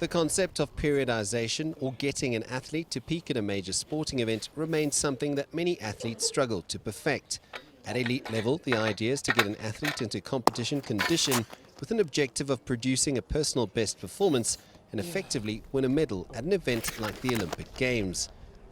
The concept of periodization, or getting an athlete to peak at a major sporting event, remains something that many athletes struggle to perfect. At elite level, the idea is to get an athlete into competition condition with an objective of producing a personal best performance and effectively win a medal at an event like the Olympic Games.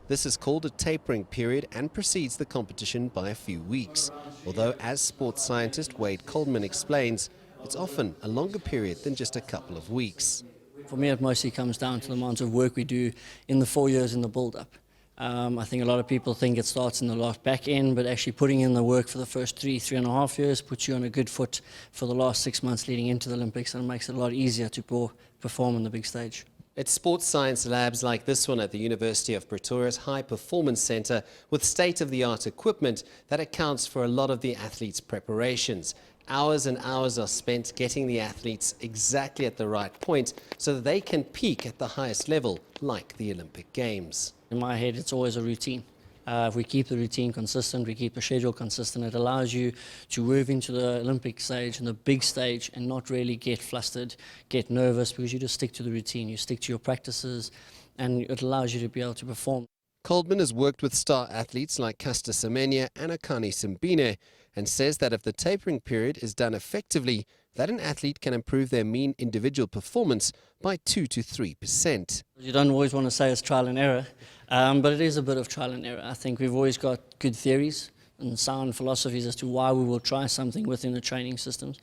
This is called a tapering period and precedes the competition by a few weeks. Although, as sports scientist Wade Coleman explains, it's often a longer period than just a couple of weeks. For me, it mostly comes down to the amount of work we do in the 4 years in the build-up. I think a lot of people think it starts in the last back end, but actually putting in the work for the first 3.5 years puts you on a good foot for the last 6 months leading into the Olympics, and it makes it a lot easier to perform on the big stage. It's sports science labs like this one at the University of Pretoria's High Performance Centre with state-of-the-art equipment that accounts for a lot of the athletes' preparations. Hours and hours are spent getting the athletes exactly at the right point so that they can peak at the highest level, like the Olympic Games. In my head, it's always a routine. If we keep the routine consistent, we keep the schedule consistent, it allows you to move into the Olympic stage and the big stage and not really get flustered, get nervous, because you just stick to the routine, you stick to your practices, and it allows you to be able to perform. Coleman has worked with star athletes like Caster Semenya and Akani Simbine and says that if the tapering period is done effectively, that an athlete can improve their mean individual performance by 2 to 3%. You don't always want to say it's trial and error, but it is a bit of trial and error. I think we've always got good theories and sound philosophies as to why we will try something within the training systems.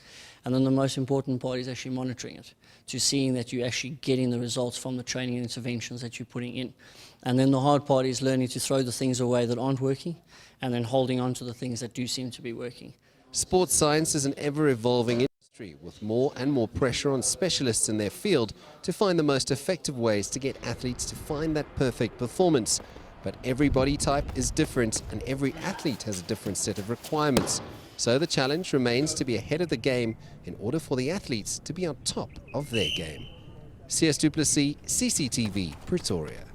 And then the most important part is actually monitoring it, to seeing that you're actually getting the results from the training interventions that you're putting in. And then the hard part is learning to throw the things away that aren't working and then holding on to the things that do seem to be working. Sports science is an ever-evolving industry with more and more pressure on specialists in their field to find the most effective ways to get athletes to find that perfect performance. But every body type is different and every athlete has a different set of requirements. So the challenge remains to be ahead of the game in order for the athletes to be on top of their game. Sias du Plessis, CCTV, Pretoria.